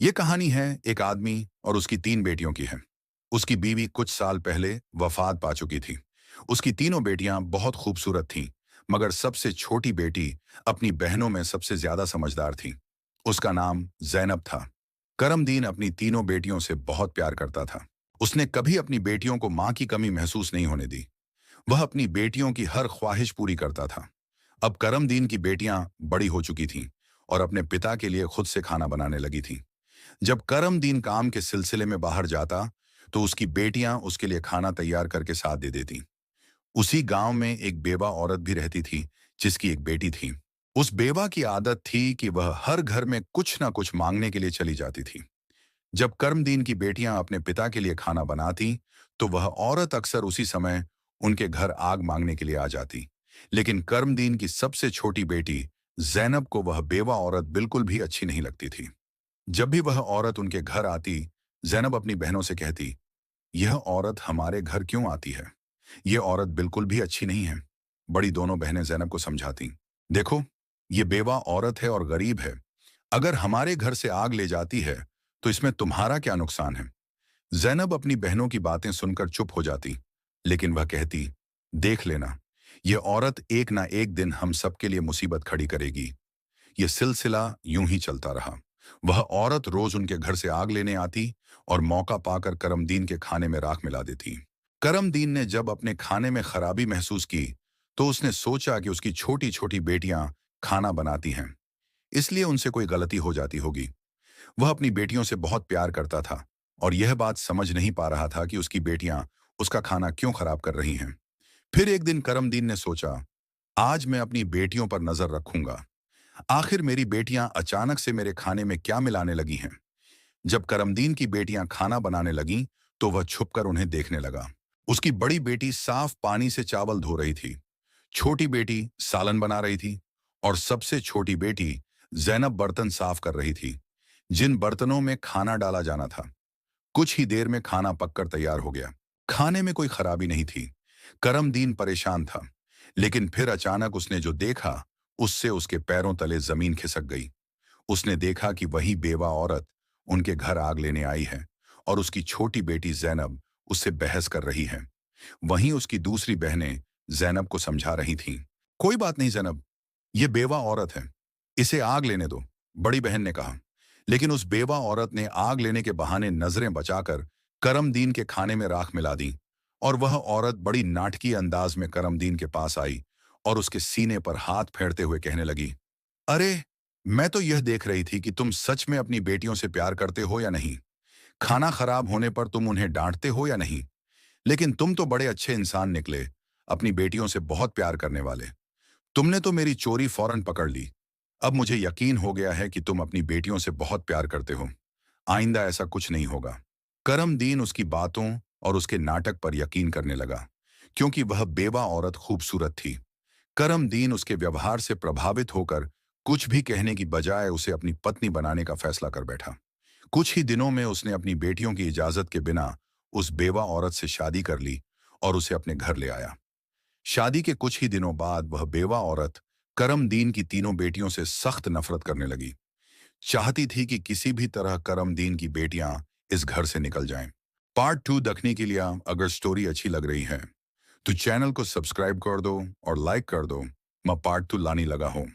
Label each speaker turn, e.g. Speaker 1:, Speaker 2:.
Speaker 1: ये कहानी है एक आदमी और उसकी तीन बेटियों की है। उसकी बीवी कुछ साल पहले वफात पा चुकी थी। उसकी तीनों बेटियां बहुत खूबसूरत थीं, मगर सबसे छोटी बेटी अपनी बहनों में सबसे ज्यादा समझदार थी। उसका नाम जैनब था। करमदीन अपनी तीनों बेटियों से बहुत प्यार करता था। उसने कभी अपनी बेटियों को मां की कमी महसूस नहीं होने दी। वह अपनी बेटियों की हर ख्वाहिश पूरी करता था। अब करमदीन की बेटियां बड़ी हो चुकी थीं और अपने पिता के लिए खुद से खाना बनाने लगी थीं। जब करमदीन काम के सिलसिले में बाहर जाता, तो उसकी बेटियां उसके लिए खाना तैयार करके साथ दे देती। उसी गांव में एक बेवा औरत भी रहती थी, जिसकी एक बेटी थी। उस बेवा की आदत थी कि वह हर घर में कुछ ना कुछ मांगने के लिए चली जाती थी। जब करमदीन की बेटियां अपने पिता के लिए खाना बनाती, तो वह औरत अक्सर उसी समय उनके घर आग मांगने के लिए आ जाती। लेकिन करमदीन की सबसे छोटी बेटी जैनब को वह बेवा औरत बिल्कुल भी अच्छी नहीं लगती थी। जब भी वह औरत उनके घर आती, जैनब अपनी बहनों से कहती, यह औरत हमारे घर क्यों आती है? यह औरत बिल्कुल भी अच्छी नहीं है। बड़ी दोनों बहनें जैनब को समझाती, देखो, ये बेवा औरत है और गरीब है। अगर हमारे घर से आग ले जाती है, तो इसमें तुम्हारा क्या नुकसान है? जैनब अपनी बहनों की बातें सुनकर चुप हो जाती, लेकिन वह कहती, देख लेना, यह औरत एक ना एक दिन हम सबके लिए मुसीबत खड़ी करेगी। ये सिलसिला यूं ही चलता रहा। वह औरत रोज उनके घर से आग लेने आती और मौका पाकर करमदीन के खाने में राख मिला देती। करमदीन ने जब अपने खाने में खराबी महसूस की, तो उसने सोचा कि उसकी छोटी छोटी बेटियां खाना बनाती हैं, इसलिए उनसे कोई गलती हो जाती होगी। वह अपनी बेटियों से बहुत प्यार करता था और यह बात समझ नहीं पा रहा था कि उसकी बेटियां उसका खाना क्यों खराब कर रही हैं। फिर एक दिन करमदीन ने सोचा, आज मैं अपनी बेटियों पर नजर रखूंगा। आखिर मेरी बेटियां अचानक से मेरे खाने में क्या मिलाने लगी हैं? जब करमदीन की बेटियां खाना बनाने लगीं, तो वह छुपकर उन्हें देखने लगा। उसकी बड़ी बेटी साफ पानी से चावल धो रही थी, छोटी बेटी सालन बना रही थी और सबसे छोटी बेटी जैनब बर्तन साफ कर रही थी, जिन बर्तनों में खाना डाला जाना था। कुछ ही देर में खाना पककर तैयार हो गया। खाने में कोई खराबी नहीं थी। करमदीन परेशान था, लेकिन फिर अचानक उसने जो देखा, उससे उसके पैरों तले जमीन खिसक गई। उसने देखा कि वही बेवा औरत उनके घर आग लेने आई है और उसकी छोटी बेटी जैनब उससे बहस कर रही है। वहीं उसकी दूसरी बहनें जैनब को समझा रही थीं। कोई बात नहीं जैनब, ये बेवा औरत है, इसे आग लेने दो, बड़ी बहन ने कहा। लेकिन उस बेवा औरत ने आग लेने के बहाने नजरें बचाकर करमदीन के खाने में राख मिला दी और वह औरत बड़ी नाटकीय अंदाज में करमदीन के पास आई और उसके सीने पर हाथ फेरते हुए कहने लगी, अरे, मैं तो यह देख रही थी कि तुम सच में अपनी बेटियों से प्यार करते हो या नहीं। खाना खराब होने पर तुम उन्हें डांटते हो या नहीं। लेकिन तुम तो बड़े अच्छे इंसान निकले, अपनी बेटियों से बहुत प्यार करने वाले। तुमने तो मेरी चोरी फौरन पकड़ ली। अब मुझे यकीन हो गया है कि तुम अपनी बेटियों से बहुत प्यार करते हो। आइंदा ऐसा कुछ नहीं होगा। करमदीन उसकी बातों और उसके नाटक पर यकीन करने लगा, क्योंकि वह बेवा औरत खूबसूरत थी। करमदीन उसके व्यवहार से प्रभावित होकर कुछ भी कहने की बजाय उसे अपनी पत्नी बनाने का फैसला कर बैठा। कुछ ही दिनों में उसने अपनी बेटियों की इजाजत के बिना उस बेवा औरत से शादी कर ली और उसे अपने घर ले आया। शादी के कुछ ही दिनों बाद वह बेवा औरत करमदीन की तीनों बेटियों से सख्त नफरत करने लगी। चाहती थी कि किसी भी तरह करमदीन की बेटियां इस घर से निकल जाएं। पार्ट 2 देखने के लिए अगर स्टोरी अच्छी लग रही है, तो चैनल को सब्सक्राइब कर दो और लाइक कर दो। मैं पार्ट 2 लाने लगा हूं।